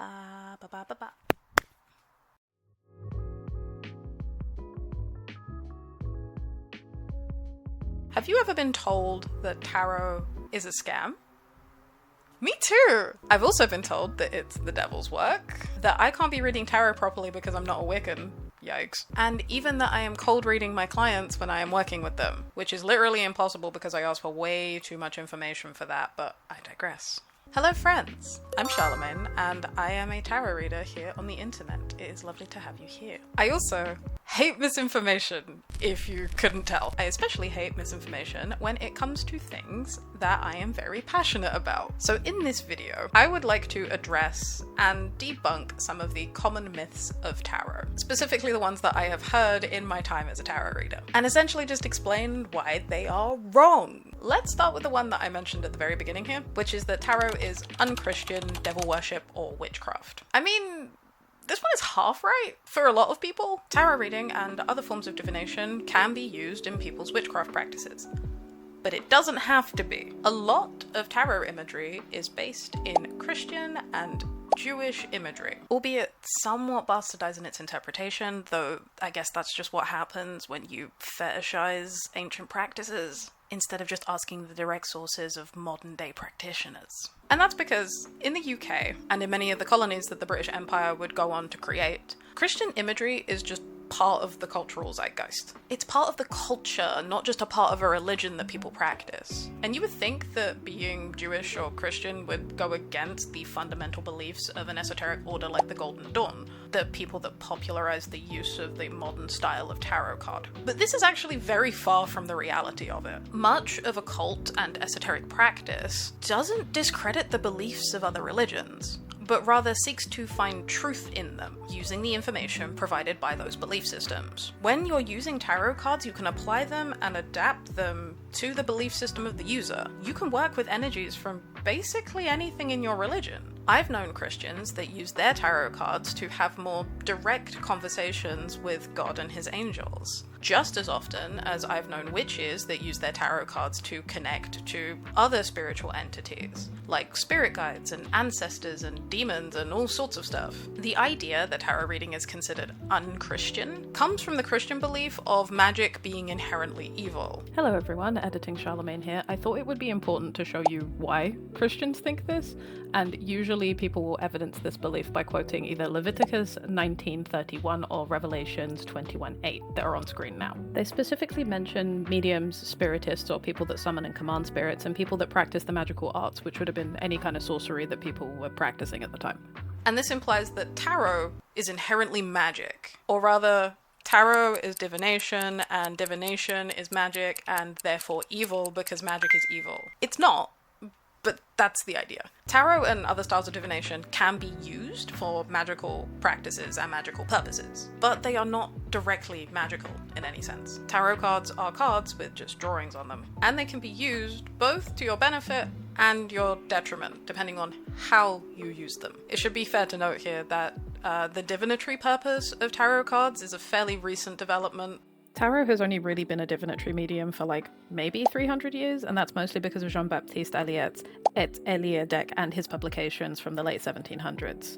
Ba, ba, ba, ba, ba. Have you ever been told that tarot is a scam? Me too! I've also been told that it's the devil's work, that I can't be reading tarot properly because I'm not a Wiccan. Yikes. And even that I am cold reading my clients when I am working with them, which is literally impossible because I ask for way too much information for that, but I digress. Hello friends, I'm Charlemagne, and I am a tarot reader here on the internet. It is lovely to have you here. I also hate misinformation, if you couldn't tell. I especially hate misinformation when it comes to things that I am very passionate about. So in this video, I would like to address and debunk some of the common myths of tarot, specifically the ones that I have heard in my time as a tarot reader, and essentially just explain why they are wrong. Let's start with the one that I mentioned at the very beginning here, which is that tarot is unchristian, devil worship, or witchcraft. I mean, this one is half right for a lot of people. Tarot reading and other forms of divination can be used in people's witchcraft practices, but it doesn't have to be. A lot of tarot imagery is based in Christian and Jewish imagery, albeit somewhat bastardized in its interpretation, though I guess that's just what happens when you fetishize ancient practices instead of just asking the direct sources of modern day practitioners. And that's because in the UK, and in many of the colonies that the British Empire would go on to create, Christian imagery is just part of the cultural zeitgeist. It's part of the culture, not just a part of a religion that people practice. And you would think that being Jewish or Christian would go against the fundamental beliefs of an esoteric order like the Golden Dawn, the people that popularized the use of the modern style of tarot card. But this is actually very far from the reality of it. Much of occult and esoteric practice doesn't discredit the beliefs of other religions, but rather seeks to find truth in them, using the information provided by those belief systems. When you're using tarot cards, you can apply them and adapt them to the belief system of the user. You can work with energies from basically anything in your religion. I've known Christians that use their tarot cards to have more direct conversations with God and his angels, just as often as I've known witches that use their tarot cards to connect to other spiritual entities, like spirit guides and ancestors and demons and all sorts of stuff. The idea that tarot reading is considered unchristian comes from the Christian belief of magic being inherently evil. Hello everyone, Editing Charlemagne here. I thought it would be important to show you why Christians think this, and usually people will evidence this belief by quoting either Leviticus 19:31 or Revelations 21:8 that are on screen now. They specifically mention mediums, spiritists, or people that summon and command spirits, and people that practice the magical arts, which would have been any kind of sorcery that people were practicing at the time. And this implies that tarot is inherently magic, or rather, tarot is divination, and divination is magic, and therefore evil because magic is evil. It's not, but that's the idea. Tarot and other styles of divination can be used for magical practices and magical purposes, but they are not directly magical in any sense. Tarot cards are cards with just drawings on them, and they can be used both to your benefit and your detriment, depending on how you use them. It should be fair to note here that the divinatory purpose of tarot cards is a fairly recent development. Tarot has only really been a divinatory medium for maybe 300 years, and that's mostly because of Jean-Baptiste Eliot's Et Eliade and his publications from the late 1700s.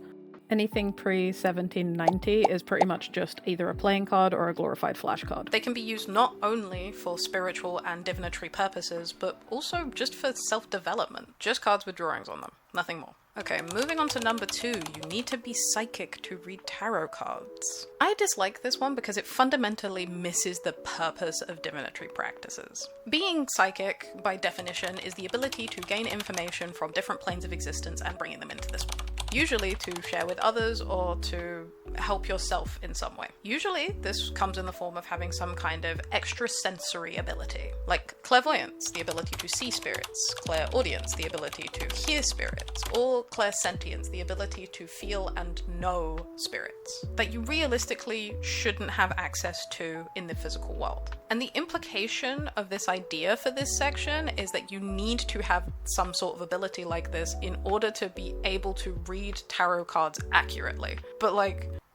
Anything pre-1790 is pretty much just either a playing card or a glorified flashcard. They can be used not only for spiritual and divinatory purposes, but also just for self-development. Just cards with drawings on them, nothing more. Okay, moving on to number 2, you need to be psychic to read tarot cards. I dislike this one because it fundamentally misses the purpose of divinatory practices. Being psychic, by definition, is the ability to gain information from different planes of existence and bringing them into this one. Usually to share with others or to help yourself in some way. Usually this comes in the form of having some kind of extrasensory ability, like clairvoyance, the ability to see spirits, clairaudience, the ability to hear spirits, or clairsentience, the ability to feel and know spirits, that you realistically shouldn't have access to in the physical world. And the implication of this idea for this section is that you need to have some sort of ability like this in order to be able to read tarot cards accurately. But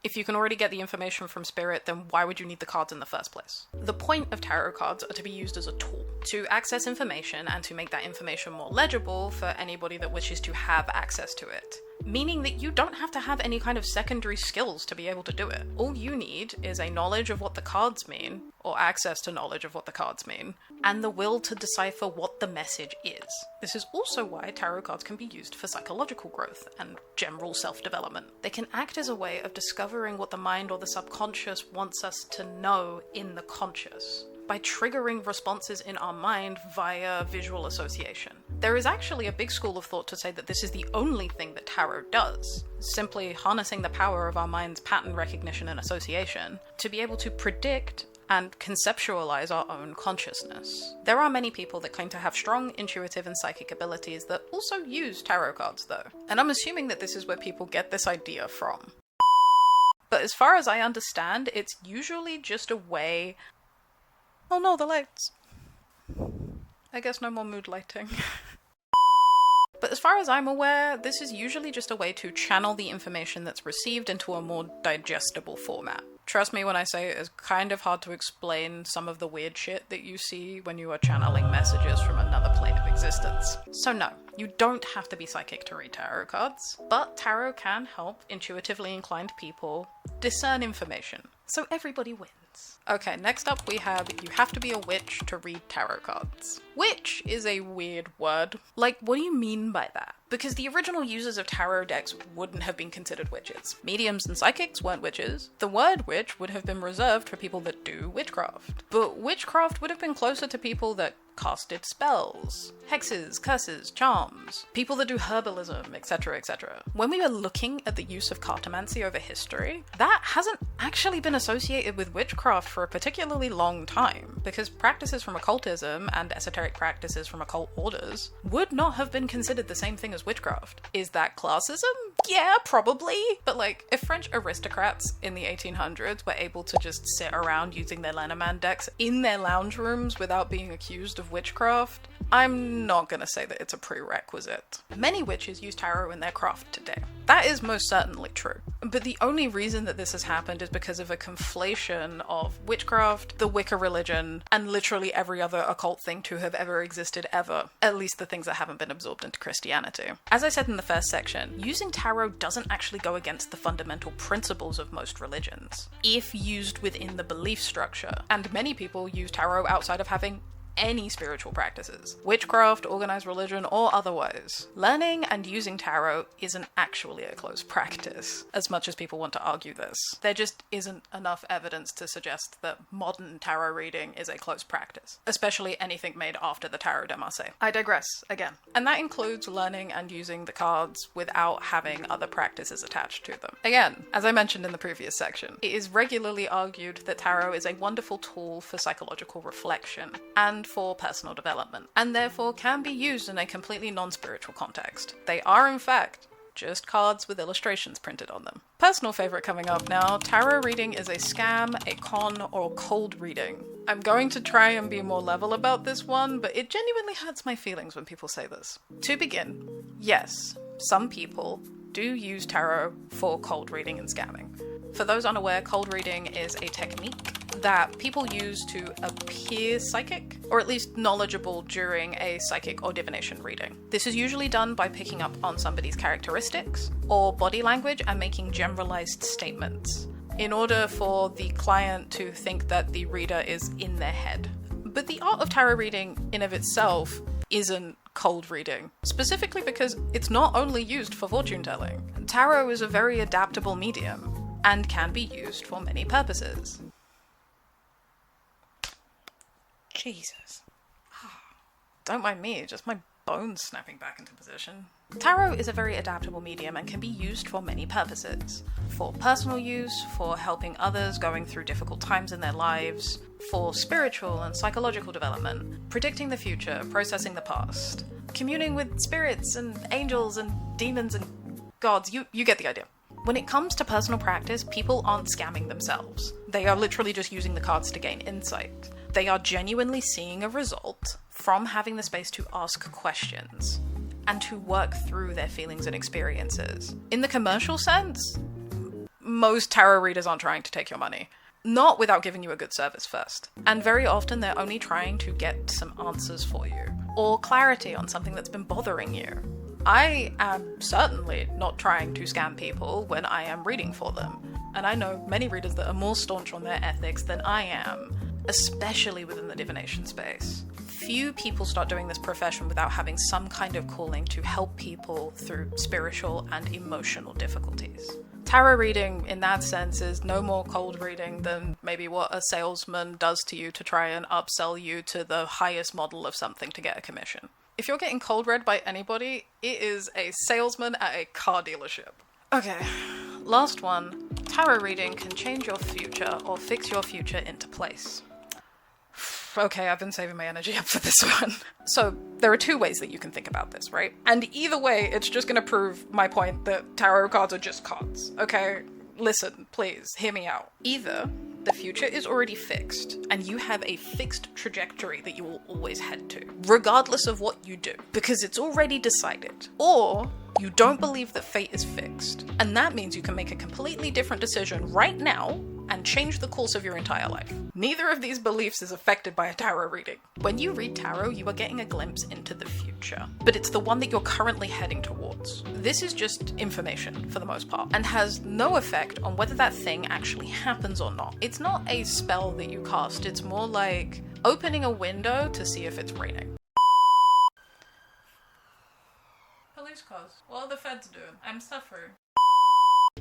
if you can already get the information from spirit, then why would you need the cards in the first place? The point of tarot cards are to be used as a tool to access information and to make that information more legible for anybody that wishes to have access to it. meaning that you don't have to have any kind of secondary skills to be able to do it. All you need is a knowledge of what the cards mean, or access to knowledge of what the cards mean, and the will to decipher what the message is. This is also why tarot cards can be used for psychological growth and general self-development. They can act as a way of discovering what the mind or the subconscious wants us to know in the conscious, by triggering responses in our mind via visual association. There is actually a big school of thought to say that this is the only thing that tarot does, simply harnessing the power of our mind's pattern recognition and association to be able to predict and conceptualize our own consciousness. There are many people that claim to have strong intuitive and psychic abilities that also use tarot cards though, and I'm assuming that this is where people get this idea from. But as far as I understand, it's usually just a way... Oh no, the lights. I guess no more mood lighting. But as far as I'm aware, this is usually just a way to channel the information that's received into a more digestible format. Trust me when I say it is kind of hard to explain some of the weird shit that you see when you are channeling messages from another plane of existence. So no, you don't have to be psychic to read tarot cards, but tarot can help intuitively inclined people discern information, so everybody wins. Okay, next up we have, you have to be a witch to read tarot cards. Witch is a weird word. Like, what do you mean by that? Because the original users of tarot decks wouldn't have been considered witches. Mediums and psychics weren't witches. The word witch would have been reserved for people that do witchcraft. But witchcraft would have been closer to people that casted spells, hexes, curses, charms, people that do herbalism, etc., etc. When we were looking at the use of cartomancy over history, that hasn't actually been associated with witchcraft for a particularly long time, because practices from occultism and esoteric practices from occult orders would not have been considered the same thing as witchcraft. Is that classism? Yeah, probably. But like, if French aristocrats in the 1800s were able to just sit around using their Lenormand decks in their lounge rooms without being accused of witchcraft, I'm not gonna say that it's a prerequisite. Many witches use tarot in their craft today. That is most certainly true. But the only reason that this has happened is because of a conflation of witchcraft, the Wicca religion, and literally every other occult thing to have ever existed ever. At least the things that haven't been absorbed into Christianity. As I said in the first section, using tarot doesn't actually go against the fundamental principles of most religions, if used within the belief structure. And many people use tarot outside of having any spiritual practices, witchcraft, organized religion, or otherwise. Learning and using tarot isn't actually a close practice, as much as people want to argue this. There just isn't enough evidence to suggest that modern tarot reading is a close practice, especially anything made after the Tarot de Marseille. I digress again. And that includes learning and using the cards without having other practices attached to them. Again, as I mentioned in the previous section, it is regularly argued that tarot is a wonderful tool for psychological reflection and for personal development, and therefore can be used in a completely non-spiritual context. They are, in fact, just cards with illustrations printed on them. Personal favorite coming up now, tarot reading is a scam, a con, or a cold reading. I'm going to try and be more level about this one, but it genuinely hurts my feelings when people say this. To begin, yes, some people do use tarot for cold reading and scamming. For those unaware, cold reading is a technique that people use to appear psychic, or at least knowledgeable during a psychic or divination reading. This is usually done by picking up on somebody's characteristics or body language and making generalized statements in order for the client to think that the reader is in their head. But the art of tarot reading in of itself isn't cold reading, specifically because it's not only used for fortune telling. Tarot is a very adaptable medium and can be used for many purposes. Jesus. Don't mind me, just my bones snapping back into position. Tarot is a very adaptable medium and can be used for many purposes. For personal use, for helping others going through difficult times in their lives, for spiritual and psychological development, predicting the future, processing the past, communing with spirits and angels and demons and gods, you get the idea. When it comes to personal practice, people aren't scamming themselves. They are literally just using the cards to gain insight. They are genuinely seeing a result from having the space to ask questions and to work through their feelings and experiences. In the commercial sense, most tarot readers aren't trying to take your money. Not without giving you a good service first. And very often they're only trying to get some answers for you, or clarity on something that's been bothering you. I am certainly not trying to scam people when I am reading for them. And I know many readers that are more staunch on their ethics than I am, especially within the divination space. Few people start doing this profession without having some kind of calling to help people through spiritual and emotional difficulties. Tarot reading, in that sense, is no more cold reading than maybe what a salesman does to you to try and upsell you to the highest model of something to get a commission. If you're getting cold read by anybody, it is a salesman at a car dealership. Okay, last one. Tarot reading can change your future or fix your future into place. Okay, I've been saving my energy up for this one. So, there are two ways that you can think about this, right? And either way, it's just gonna prove my point that tarot cards are just cards, okay? Listen, please, hear me out. Either the future is already fixed, and you have a fixed trajectory that you will always head to, regardless of what you do, because it's already decided. Or you don't believe that fate is fixed, and that means you can make a completely different decision right now and change the course of your entire life. Neither of these beliefs is affected by a tarot reading. When you read tarot, you are getting a glimpse into the future, but it's the one that you're currently heading towards. This is just information for the most part, and has no effect on whether that thing actually happens or not. It's not a spell that you cast, it's more like opening a window to see if it's raining. Police cars. What are the feds doing? I'm suffering.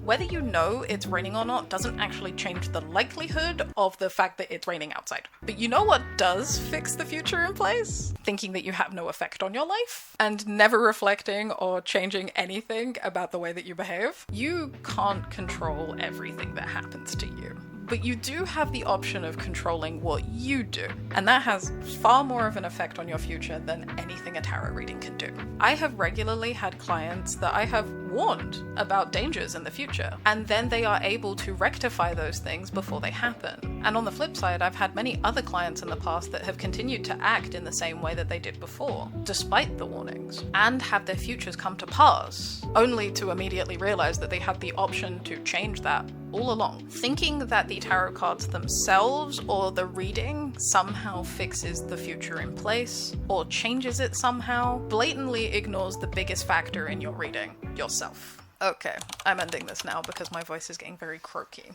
Whether you know it's raining or not doesn't actually change the likelihood of the fact that it's raining outside. But you know what does fix the future in place? Thinking that you have no effect on your life and never reflecting or changing anything about the way that you behave. You can't control everything that happens to you. But you do have the option of controlling what you do, and that has far more of an effect on your future than anything a tarot reading can do. I have regularly had clients that I have warned about dangers in the future, and then they are able to rectify those things before they happen. And on the flip side, I've had many other clients in the past that have continued to act in the same way that they did before, despite the warnings, and have their futures come to pass, only to immediately realize that they had the option to change that all along. Thinking that the tarot cards themselves or the reading somehow fixes the future in place or changes it somehow blatantly ignores the biggest factor in your reading, yourself. Okay, I'm ending this now because my voice is getting very croaky.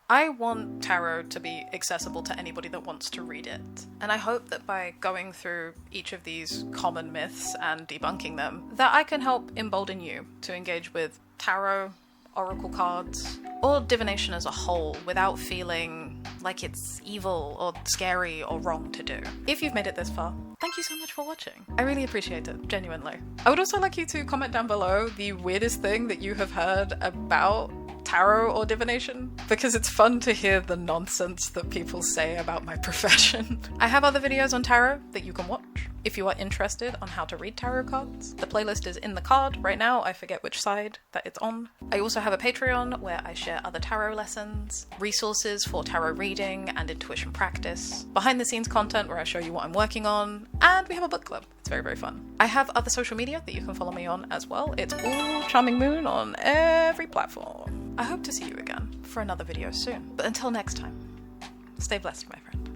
I want tarot to be accessible to anybody that wants to read it. And I hope that by going through each of these common myths and debunking them, that I can help embolden you to engage with tarot, oracle cards, or divination as a whole without feeling like it's evil or scary or wrong to do. If you've made it this far, thank you so much for watching. I really appreciate it, genuinely. I would also like you to comment down below the weirdest thing that you have heard about tarot or divination, because it's fun to hear the nonsense that people say about my profession. I have other videos on tarot that you can watch if you are interested on how to read tarot cards. The playlist is in the card right now. I forget which side that it's on. I also have a Patreon where I share other tarot lessons, resources for tarot reading and intuition practice, behind the scenes content where I show you what I'm working on, and we have a book club. It's very, very fun. I have other social media that you can follow me on as well. It's all Charming Moon on every platform. I hope to see you again for another video soon. But until next time, stay blessed, my friend.